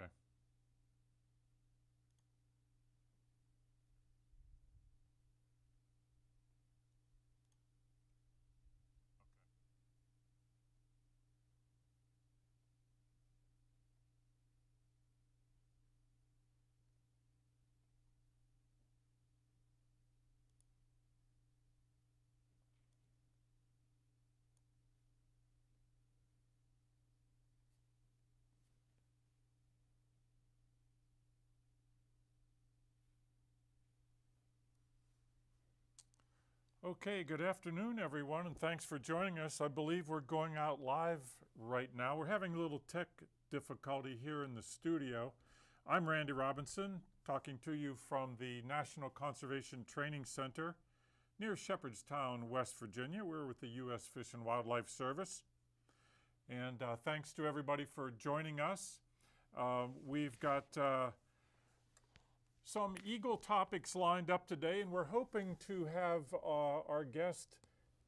Okay. Okay, good afternoon, everyone, and thanks for joining us. I believe we're going out live right now. We're having a little tech difficulty here in the studio. I'm Randy Robinson, talking to you from the National Conservation Training Center near Shepherdstown, West Virginia. We're with the U.S. Fish and Wildlife Service. And thanks to everybody for joining us. We've got some eagle topics lined up today, and we're hoping to have our guest,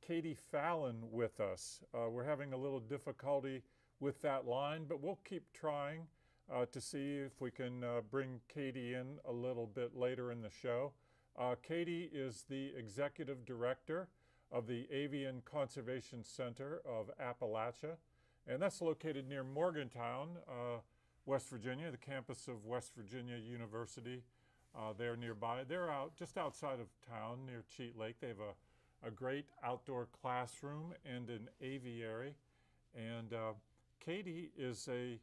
Katie Fallon, with us. We're having a little difficulty with that line, but we'll keep trying to see if we can bring Katie in a little bit later in the show. Katie is the Executive Director of the Avian Conservation Center of Appalachia, and that's located near Morgantown, West Virginia, the campus of West Virginia University. They're nearby. They're just outside of town near Cheat Lake. They have a great outdoor classroom and an aviary. And Katie is a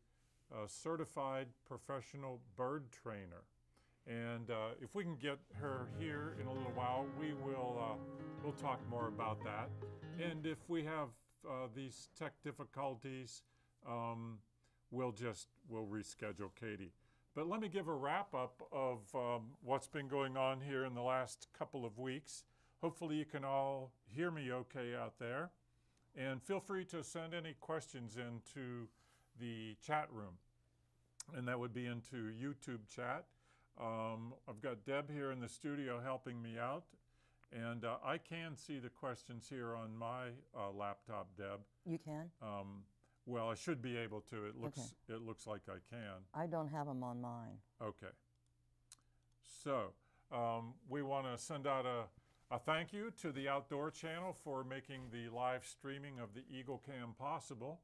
certified professional bird trainer. And if we can get her here in a little while, we'll talk more about that. And if we have these tech difficulties, we'll reschedule Katie. But let me give a wrap-up of what's been going on here in the last couple of weeks. Hopefully you can all hear me okay out there. And feel free to send any questions into the chat room. And that would be into YouTube chat. I've got Deb here in the studio helping me out. And I can see the questions here on my laptop, Deb. You can? Well, I should be able to. It looks like I can. I don't have them on mine. Okay. So we want to send out a thank you to the Outdoor Channel for making the live streaming of the Eagle Cam possible,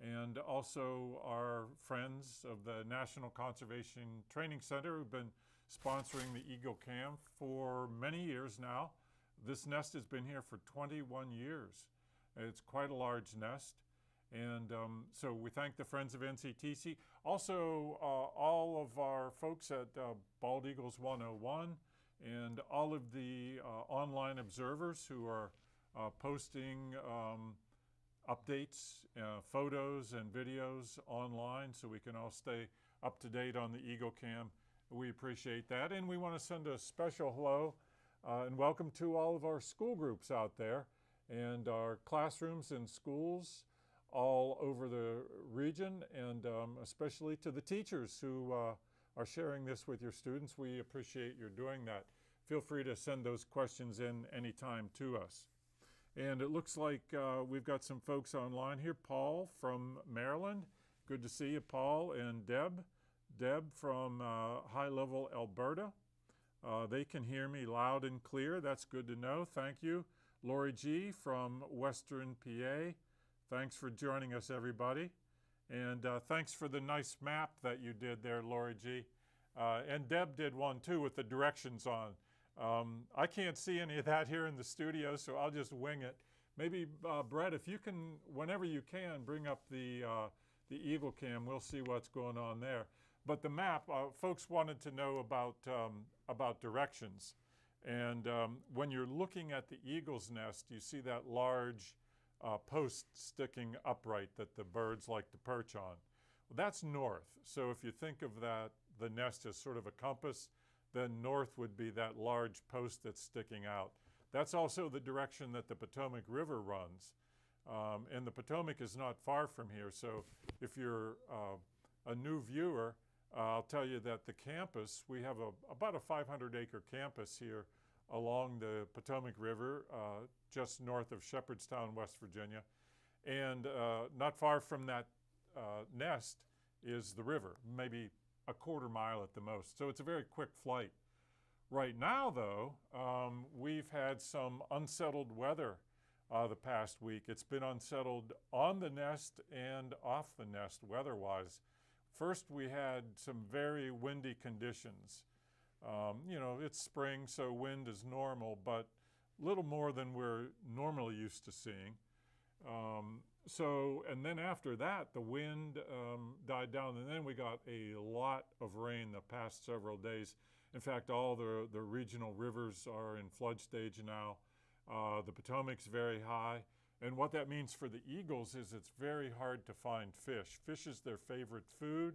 and also our friends of the National Conservation Training Center who've been sponsoring the Eagle Cam for many years now. This nest has been here for 21 years. It's quite a large nest. And so we thank the Friends of NCTC. Also, all of our folks at Bald Eagles 101 and all of the online observers who are posting updates, photos and videos online so we can all stay up to date on the Eagle Cam. We appreciate that. And we want to send a special hello and welcome to all of our school groups out there and our classrooms and schools all over the region, and especially to the teachers who are sharing this with your students. We appreciate your doing that. Feel free to send those questions in anytime to us. And it looks like we've got some folks online here. Paul from Maryland. Good to see you, Paul, and Deb. Deb from High Level, Alberta. They can hear me loud and clear. That's good to know. Thank you. Lori G. from Western PA. Thanks for joining us, everybody. And thanks for the nice map that you did there, Lori G. And Deb did one, too, with the directions on. I can't see any of that here in the studio, so I'll just wing it. Maybe, Brett, if you can, whenever you can, bring up the Eagle Cam, we'll see what's going on there. But the map, folks wanted to know about directions. And when you're looking at the eagle's nest, you see that large post sticking upright that the birds like to perch on. Well, that's north. So if you think of that, the nest as sort of a compass, then north would be that large post that's sticking out. That's also the direction that the Potomac River runs. And the Potomac is not far from here. So if you're a new viewer, I'll tell you that the campus, we have about a 500-acre campus here along the Potomac River, just north of Shepherdstown, West Virginia. And not far from that nest is the river, maybe a quarter mile at the most. So it's a very quick flight. Right now, though, we've had some unsettled weather the past week. It's been unsettled on the nest and off the nest weather-wise. First, we had some very windy conditions. You know, it's spring, so wind is normal, but little more than we're normally used to seeing. And then after that, the wind died down, and then we got a lot of rain the past several days. In fact, all the regional rivers are in flood stage now. The Potomac's very high. And what that means for the eagles is it's very hard to find fish. Fish is their favorite food,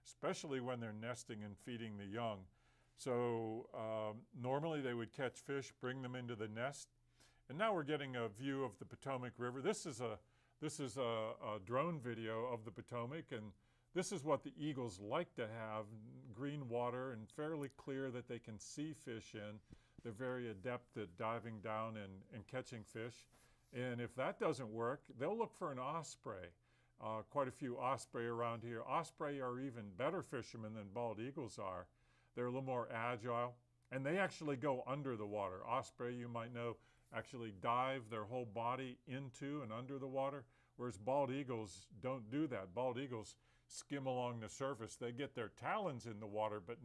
especially when they're nesting and feeding the young. So normally they would catch fish, bring them into the nest. And now we're getting a view of the Potomac River. This is a drone video of the Potomac, and this is what the eagles like to have: green water and fairly clear that they can see fish in. They're very adept at diving down and catching fish. And if that doesn't work, they'll look for an osprey. Quite a few osprey around here. Osprey are even better fishermen than bald eagles are. They're a little more agile, and they actually go under the water. Osprey, you might know, actually dive their whole body into and under the water, whereas bald eagles don't do that. Bald eagles skim along the surface. They get their talons in the water, but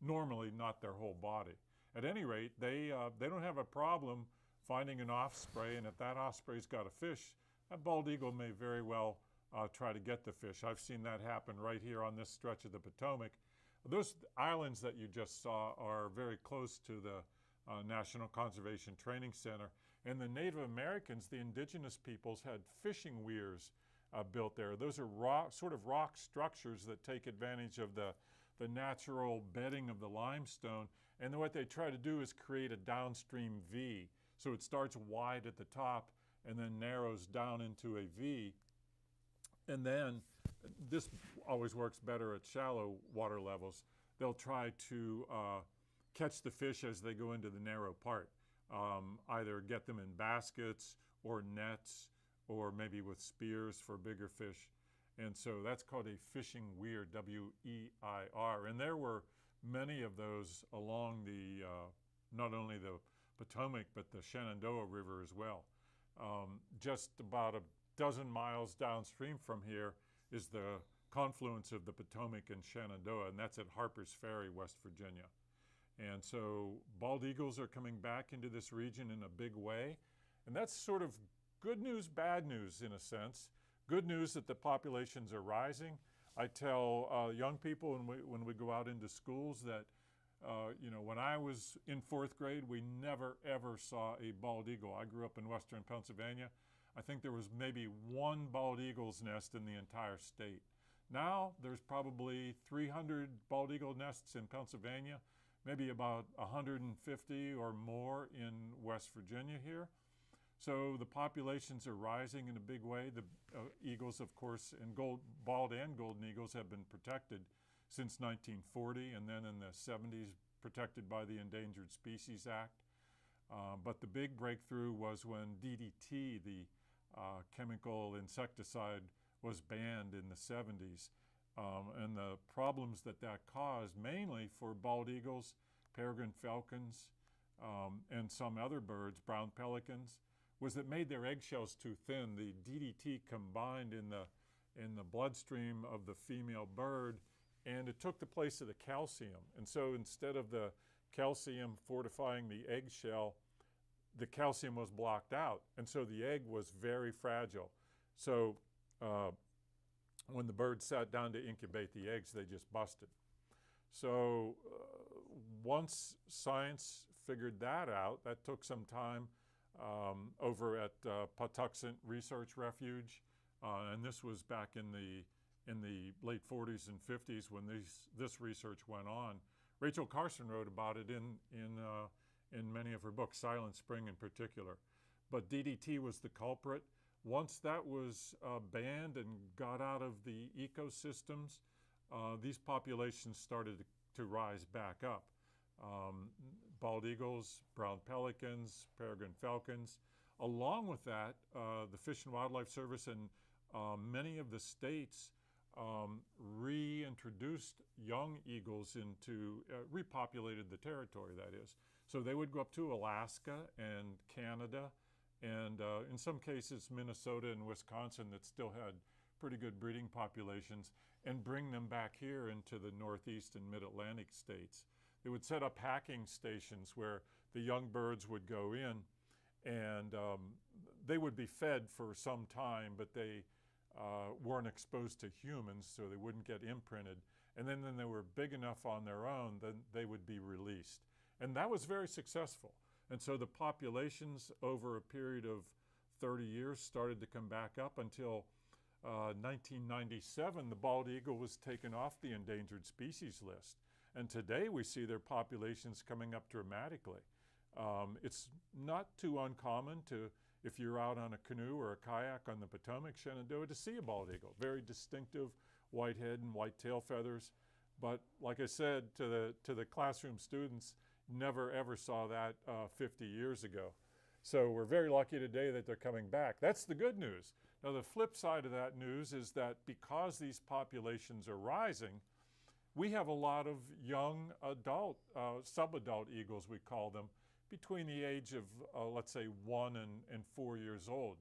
normally not their whole body. At any rate, they don't have a problem finding an osprey, and if that osprey's got a fish, that bald eagle may very well try to get the fish. I've seen that happen right here on this stretch of the Potomac. Those islands that you just saw are very close to the National Conservation Training Center. And the Native Americans, the indigenous peoples, had fishing weirs built there. Those are sort of rock structures that take advantage of the natural bedding of the limestone. And then what they try to do is create a downstream V. So it starts wide at the top and then narrows down into a V. And then this always works better at shallow water levels. They'll try to catch the fish as they go into the narrow part, either get them in baskets or nets or maybe with spears for bigger fish. And so that's called a fishing weir, W-E-I-R. And there were many of those along the, not only the Potomac, but the Shenandoah River as well. Just about a dozen miles downstream from here is the confluence of the Potomac and Shenandoah, and that's at Harper's Ferry, West Virginia. And so bald eagles are coming back into this region in a big way. And that's sort of good news, bad news in a sense. Good news that the populations are rising. I tell young people when we go out into schools that, you know, when I was in 4th grade, we never ever saw a bald eagle. I grew up in western Pennsylvania. I think there was maybe one bald eagle's nest in the entire state. Now there's probably 300 bald eagle nests in Pennsylvania, maybe about 150 or more in West Virginia here. So the populations are rising in a big way. The eagles, of course, and bald and golden eagles have been protected since 1940, and then in the 70s protected by the Endangered Species Act. But the big breakthrough was when DDT, the chemical insecticide, was banned in the 70s. And the problems that caused, mainly for bald eagles, peregrine falcons, and some other birds, brown pelicans, was it made their eggshells too thin. The DDT combined in the bloodstream of the female bird, and it took the place of the calcium. And so instead of the calcium fortifying the eggshell, the calcium was blocked out. And so the egg was very fragile. So when the birds sat down to incubate the eggs, they just busted. So once science figured that out, that took some time over at Patuxent Research Refuge, and this was back in the late 40s and 50s when this research went on. Rachel Carson wrote about it in many of her books, Silent Spring in particular. But DDT was the culprit. Once that was banned and got out of the ecosystems, these populations started to rise back up. Bald eagles, brown pelicans, peregrine falcons. Along with that, the Fish and Wildlife Service and many of the states reintroduced young eagles into, repopulated the territory, that is. So they would go up to Alaska and Canada and in some cases Minnesota and Wisconsin that still had pretty good breeding populations, and bring them back here into the Northeast and Mid-Atlantic states. They would set up hacking stations where the young birds would go in, and they would be fed for some time, but they weren't exposed to humans, so they wouldn't get imprinted. And then they were big enough on their own, then they would be released. And that was very successful. And so the populations over a period of 30 years started to come back up until 1997, the bald eagle was taken off the endangered species list. And today we see their populations coming up dramatically. It's not too uncommon to, if you're out on a canoe or a kayak on the Potomac, Shenandoah, to see a bald eagle. Very distinctive white head and white tail feathers. But like I said to the classroom students, never ever saw that 50 years ago. So we're very lucky today that they're coming back. That's the good news. Now the flip side of that news is that because these populations are rising, we have a lot of young adult, subadult eagles we call them, between the age of let's say 1 and 4 years old.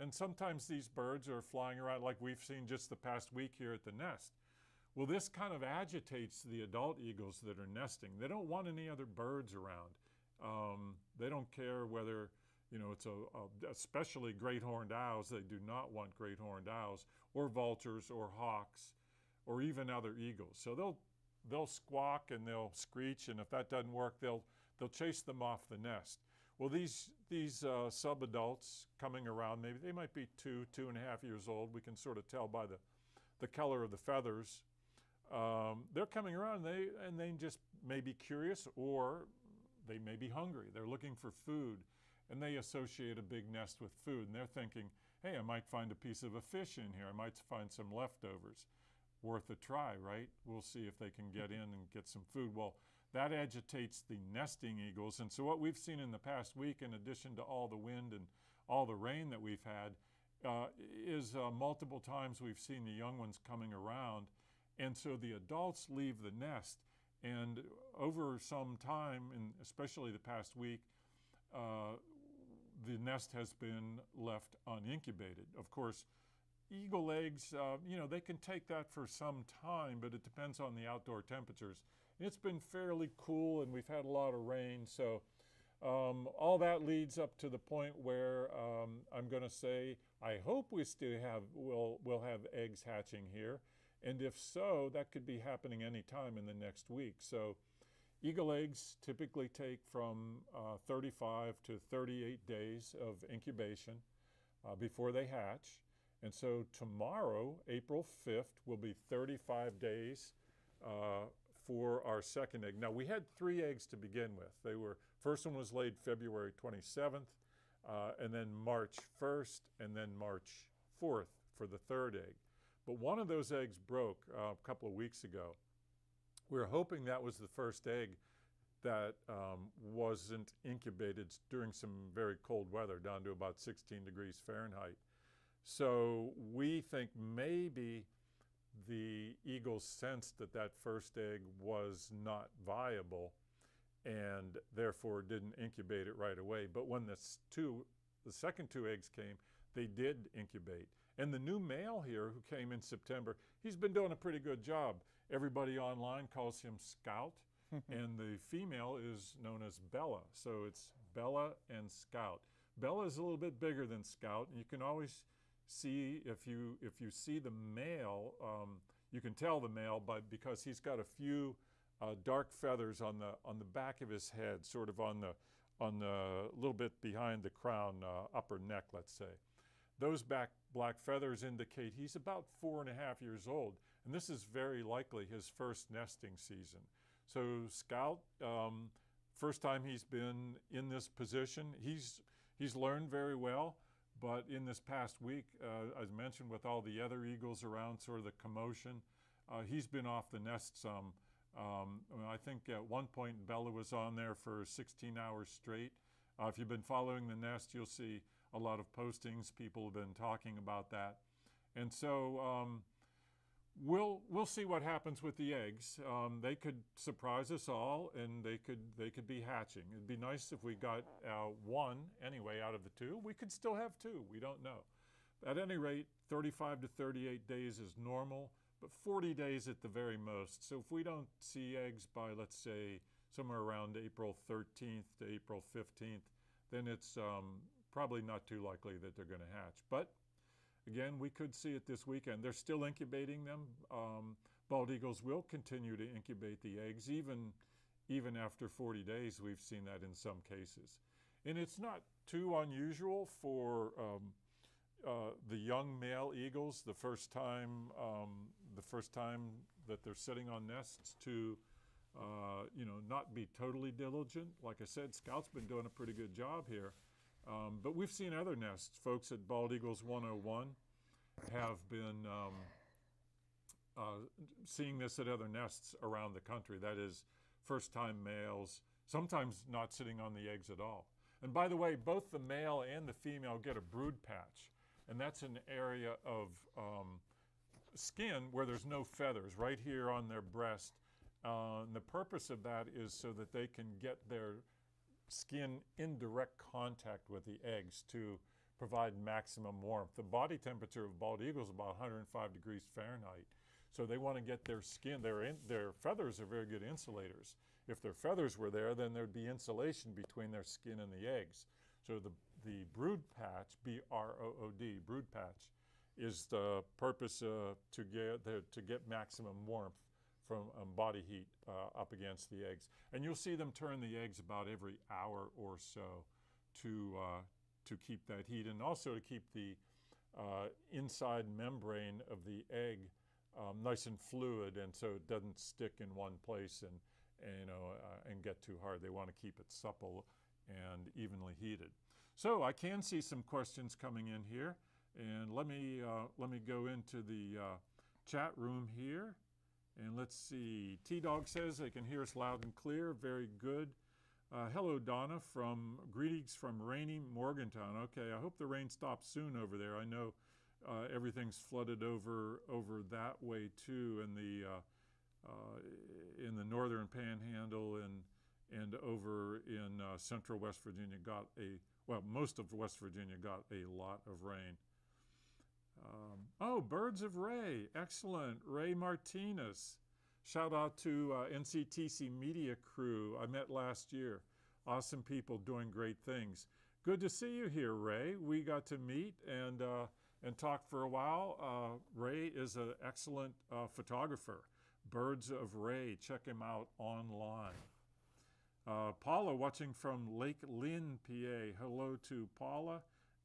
And sometimes these birds are flying around like we've seen just the past week here at the nest. Well, this kind of agitates the adult eagles that are nesting. They don't want any other birds around. They don't care whether, you know, it's especially great horned owls. They do not want great horned owls or vultures or hawks or even other eagles. So they'll squawk and they'll screech, and if that doesn't work, they'll chase them off the nest. Well, these subadults coming around, maybe they might be 2.5 years old. We can sort of tell by the color of the feathers. They're coming around and they just may be curious, or they may be hungry. They're looking for food, and they associate a big nest with food, and they're thinking, hey, I might find a piece of a fish in here. I might find some leftovers. Worth a try, right? We'll see if they can get in and get some food. Well, that agitates the nesting eagles. And so what we've seen in the past week, in addition to all the wind and all the rain that we've had, is multiple times we've seen the young ones coming around. And so the adults leave the nest. And over some time, and especially the past week, the nest has been left unincubated. Of course, eagle eggs, you know, they can take that for some time, but it depends on the outdoor temperatures. It's been fairly cool, and we've had a lot of rain, so all that leads up to the point where I'm going to say I hope we still we'll have eggs hatching here, and if so, that could be happening any time in the next week. So eagle eggs typically take from 35 to 38 days of incubation before they hatch. And so tomorrow, April 5th, will be 35 days for our second egg. Now, we had 3 eggs to begin with. First one was laid February 27th, and then March 1st, and then March 4th for the third egg. But one of those eggs broke a couple of weeks ago. We were hoping that was the first egg that wasn't incubated during some very cold weather, down to about 16 degrees Fahrenheit. So we think maybe the eagles sensed that first egg was not viable and therefore didn't incubate it right away. But when the second 2 eggs came, they did incubate. And the new male here who came in September, he's been doing a pretty good job. Everybody online calls him Scout, and the female is known as Bella. So it's Bella and Scout. Bella is a little bit bigger than Scout, and you can always see if you see the male, you can tell the male because he's got a few dark feathers on the back of his head, sort of on the little bit behind the crown, upper neck, let's say. Those black feathers indicate he's about 4.5 years old, and this is very likely his first nesting season. So Scout, first time he's been in this position, he's learned very well. But in this past week, as mentioned, with all the other eagles around, sort of the commotion, he's been off the nest some. I think at one point Bella was on there for 16 hours straight. If you've been following the nest, you'll see a lot of postings. People have been talking about that. And so we'll see what happens with the eggs. They could surprise us all, and they could be hatching. It'd be nice if we got one anyway out of the two. We could still have two. We don't know. At any rate, 35 to 38 days is normal, but 40 days at the very most. So if we don't see eggs by, let's say, somewhere around April 13th to April 15th, then it's probably not too likely that they're going to hatch. But again, we could see it this weekend. They're still incubating them. Bald eagles will continue to incubate the eggs even after 40 days. We've seen that in some cases. And it's not too unusual for the young male eagles, the first time that they're sitting on nests, to not be totally diligent. Like I said, Scout's been doing a pretty good job here. But we've seen other nests. Folks at Bald Eagles 101 have been seeing this at other nests around the country. That is, first-time males, sometimes not sitting on the eggs at all. And by the way, both the male and the female get a brood patch. And that's an area of skin where there's no feathers, right here on their breast. And the purpose of that is so that they can get their skin in direct contact with the eggs to provide maximum warmth. The body temperature of bald eagles is about 105 degrees Fahrenheit. So they want to get their skin, their feathers are very good insulators. If their feathers were there, then there'd be insulation between their skin and the eggs. So the brood patch, B-R-O-O-D, brood patch, is the purpose to get maximum warmth from body heat up against the eggs. And you'll see them turn the eggs about every hour or so to keep that heat, and also to keep the inside membrane of the egg nice and fluid, and so it doesn't stick in one place and get too hard. They want to keep it supple and evenly heated. So I can see some questions coming in here, and let me go into the chat room here, and let's see. T-Dog says they can hear us loud and clear. Very good. Hello, Donna, greetings from rainy Morgantown. Okay, I hope the rain stops soon over there. I know everything's flooded over that way too, in the northern Panhandle and over in central West Virginia. Most of West Virginia got a lot of rain. Birds of Ray, excellent. Ray Martinez. Shout out to NCTC media crew I met last year. Awesome people doing great things. Good to see you here, Ray. We got to meet and talk for a while. Ray is an excellent photographer. Birds of Ray, check him out online. Paula watching from Lake Lynn, PA. Hello to Paula.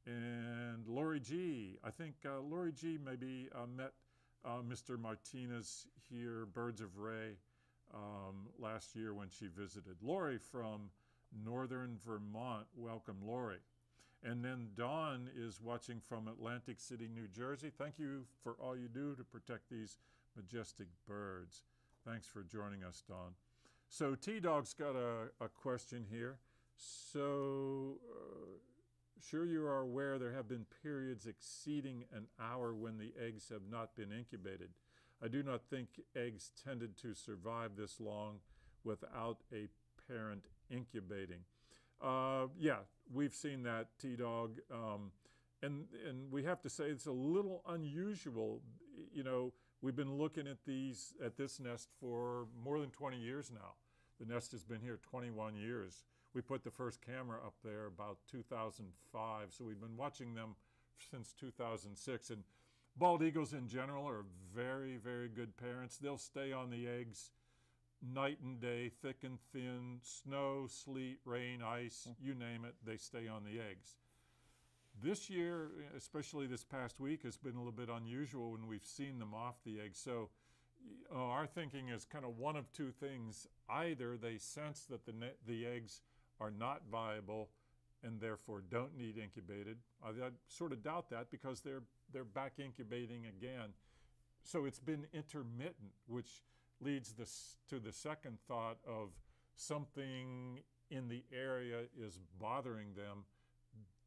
And Lori G. I think Lori G. maybe met Mr. Martinez here, Birds of Ray, last year when she visited. Lori from northern Vermont. Welcome, Lori. And then Dawn is watching from Atlantic City, New Jersey. Thank you for all you do to protect these majestic birds. Thanks for joining us, Dawn. So T-Dog's got a question here. So, sure you are aware there have been periods exceeding an hour when the eggs have not been incubated. I do not think eggs tended to survive this long without a parent incubating. Yeah, we've seen that, T-Dog. And we have to say it's a little unusual. You know, we've been looking at this nest for more than 20 years now. The nest has been here 21 years. We put the first camera up there about 2005, so we've been watching them since 2006. And bald eagles in general are very, very good parents. They'll stay on the eggs night and day, thick and thin, snow, sleet, rain, ice, you name it, they stay on the eggs. This year, especially this past week, has been a little bit unusual when we've seen them off the eggs. So our thinking is kind of one of two things. Either they sense that the eggs are not viable and therefore don't need incubated. I sort of doubt that because they're back incubating again. So it's been intermittent, which leads to the second thought of something in the area is bothering them.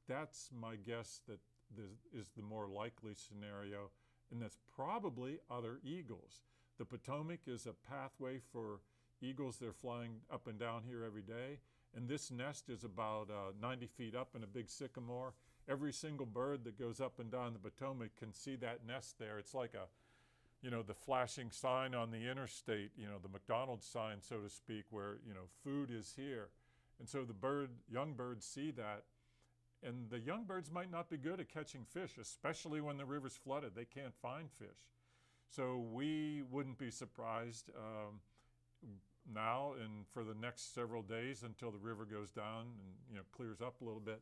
That's my guess that this is the more likely scenario, and that's probably other eagles. The Potomac is a pathway for eagles. They're flying up and down here every day, and this nest is about 90 feet up in a big sycamore. Every single bird that goes up and down the Potomac can see that nest there. It's like the flashing sign on the interstate, the McDonald's sign, so to speak, where, food is here. And so the young birds see that, and the young birds might not be good at catching fish, especially when the river's flooded. They can't find fish. So we wouldn't be surprised now and for the next several days until the river goes down and clears up a little bit.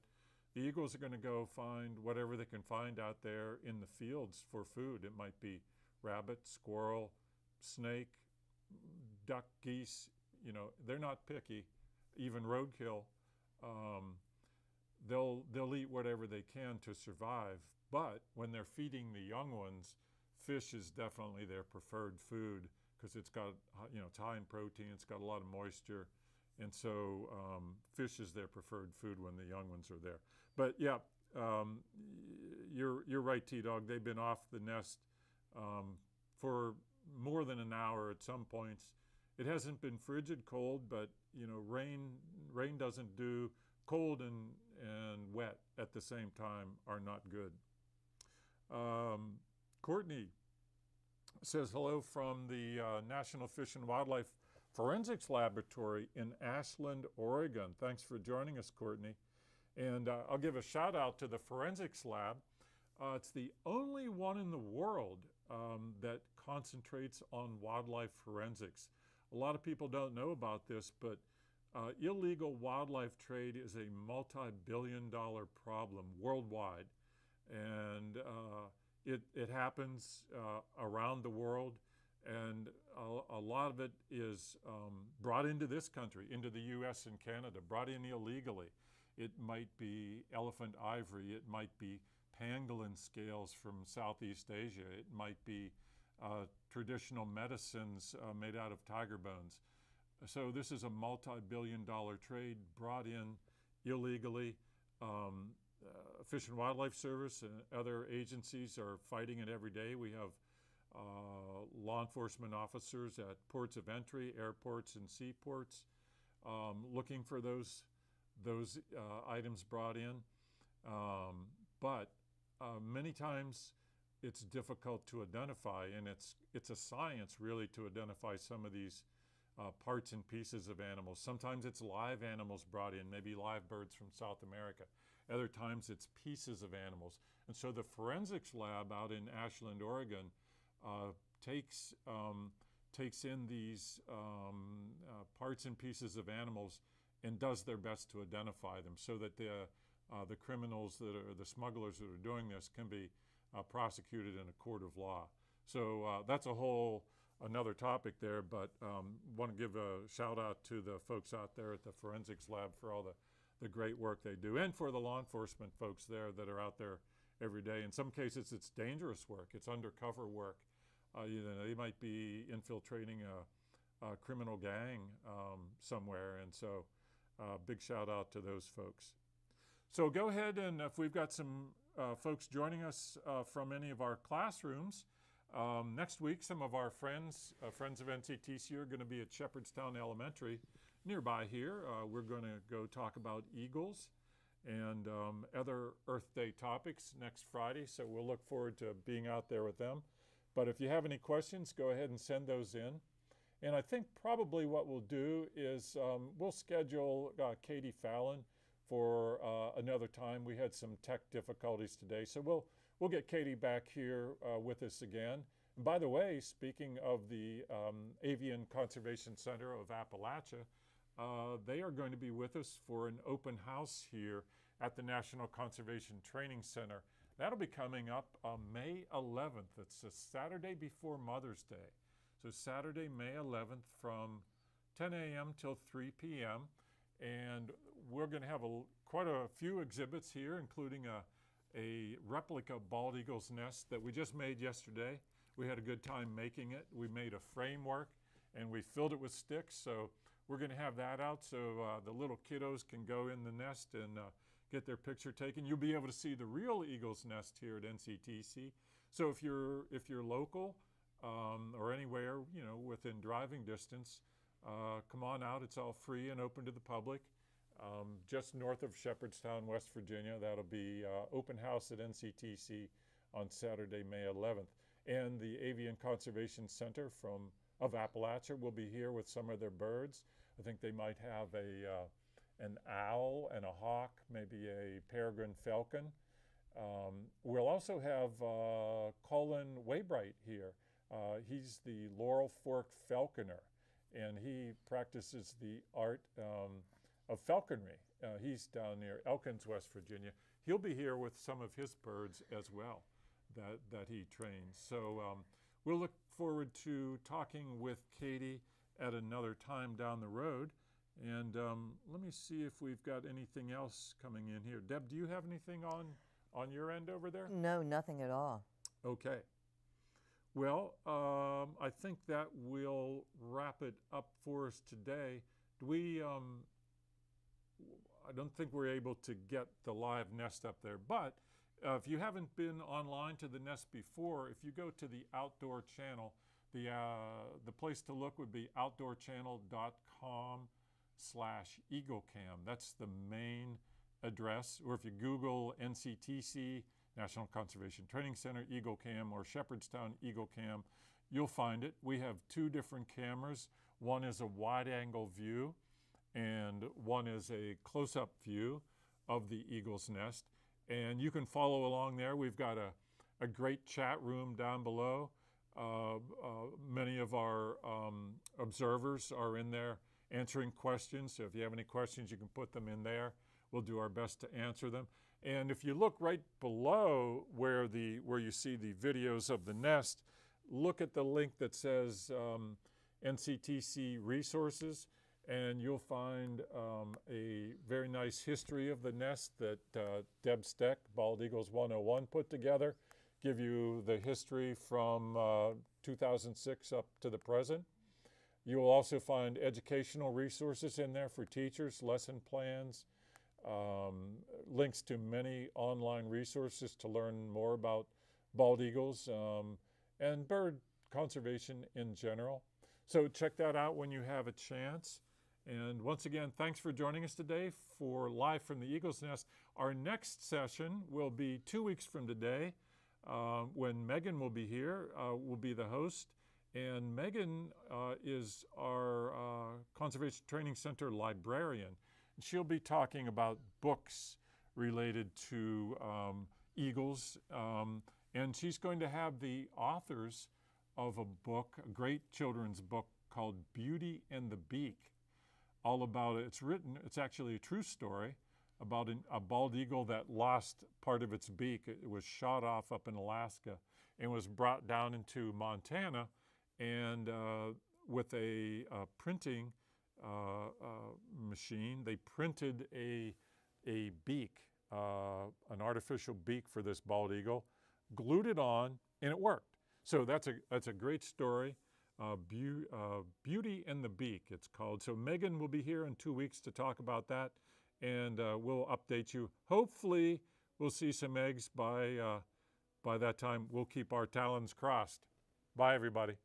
The eagles are going to go find whatever they can find out there in the fields for food. It might be rabbit, squirrel, snake, duck, geese. They're not picky. Even roadkill. They'll eat whatever they can to survive. But when they're feeding the young ones, fish is definitely their preferred food because it's got it's high in protein. It's got a lot of moisture, and so fish is their preferred food when the young ones are there. But yeah, you're right, T-Dog. They've been off the nest for more than an hour at some points. It hasn't been frigid cold, but rain doesn't do. Cold and wet at the same time are not good. Courtney says hello from the National Fish and Wildlife Forensics Laboratory in Ashland, Oregon. Thanks for joining us, Courtney. And I'll give a shout out to the Forensics Lab. It's the only one in the world that concentrates on wildlife forensics. A lot of people don't know about this, but illegal wildlife trade is a multi-billion-dollar problem worldwide. And it happens around the world, and a lot of it is brought into this country, into the U.S. and Canada, brought in illegally. It might be elephant ivory. It might be pangolin scales from Southeast Asia. It might be traditional medicines made out of tiger bones. So this is a multi-billion-dollar trade brought in illegally. Fish and Wildlife Service and other agencies are fighting it every day. We have law enforcement officers at ports of entry, airports and seaports, looking for those items brought in. But many times it's difficult to identify, and it's a science really to identify some of these parts and pieces of animals. Sometimes it's live animals brought in, maybe live birds from South America. Other times it's pieces of animals. And so the forensics lab out in Ashland, Oregon, takes in these parts and pieces of animals and does their best to identify them so that the criminals the smugglers that are doing this can be prosecuted in a court of law. So that's another topic there, but want to give a shout out to the folks out there at the forensics lab for all the great work they do, and for the law enforcement folks there that are out there every day. In some cases it's dangerous work, it's undercover work. They might be infiltrating a criminal gang somewhere, and so big shout out to those folks. So go ahead, and if we've got some folks joining us from any of our classrooms, next week some of our friends of NCTC are going to be at Shepherdstown Elementary nearby here. We're going to go talk about eagles and other Earth Day topics next Friday, so we'll look forward to being out there with them. But if you have any questions, go ahead and send those in. And I think probably what we'll do is we'll schedule Katie Fallon for another time. We had some tech difficulties today, so we'll get Katie back here with us again. And by the way, speaking of the Avian Conservation Center of Appalachia, they are going to be with us for an open house here at the National Conservation Training Center. That'll be coming up on May 11th. It's a Saturday before Mother's Day. So Saturday, May 11th from 10 a.m. till 3 p.m. And we're going to have quite a few exhibits here, including a replica bald eagle's nest that we just made yesterday. We had a good time making it. We made a framework and we filled it with sticks. So we're going to have that out so the little kiddos can go in the nest and get their picture taken. You'll be able to see the real eagle's nest here at NCTC. So if you're local or anywhere, within driving distance, come on out. It's all free and open to the public. Just north of Shepherdstown, West Virginia. That'll be open house at NCTC on Saturday, May 11th. And the Avian Conservation Center of Appalachia will be here with some of their birds. I think they might have an owl and a hawk, maybe a peregrine falcon. We'll also have Colin Waybright here. He's the Laurel Fork falconer, and he practices the art of falconry. He's down near Elkins, West Virginia. He'll be here with some of his birds as well that he trains. So we'll look forward to talking with Katie at another time down the road. And let me see if we've got anything else coming in here. Deb, do you have anything on your end over there? No, nothing at all. Okay. Well, I think that will wrap it up for us today. I don't think we're able to get the live nest up there, but if you haven't been online to the nest before, if you go to the outdoor channel, the place to look would be outdoorchannel.com/EagleCam. That's the main address. Or if you Google NCTC, National Conservation Training Center EagleCam, or Shepherdstown EagleCam, you'll find it. We have two different cameras. One is a wide-angle view, and one is a close-up view of the eagle's nest. And you can follow along there. We've got a great chat room down below. Many of our observers are in there answering questions. So if you have any questions, you can put them in there. We'll do our best to answer them. And if you look right below where you see the videos of the nest, look at the link that says NCTC Resources, and you'll find a very nice history of the nest that Deb Steck, Bald Eagles 101, put together. Give you the history from 2006 up to the present. You will also find educational resources in there for teachers, lesson plans, links to many online resources to learn more about bald eagles and bird conservation in general. So check that out when you have a chance. And once again, thanks for joining us today for Live from the Eagle's Nest. Our next session will be 2 weeks from today when Megan will be here, will be the host. And Megan is our Conservation Training Center librarian. And she'll be talking about books related to eagles. And she's going to have the authors of a book, a great children's book called Beauty and the Beak. All about it. It's actually a true story about a bald eagle that lost part of its beak. It was shot off up in Alaska and was brought down into Montana, and with a printing machine, they printed a beak, an artificial beak for this bald eagle, glued it on, and it worked. So that's a great story. Beauty and the Beak, it's called. So Megan will be here in 2 weeks to talk about that, and we'll update you. Hopefully, we'll see some eggs by that time. We'll keep our talons crossed. Bye, everybody.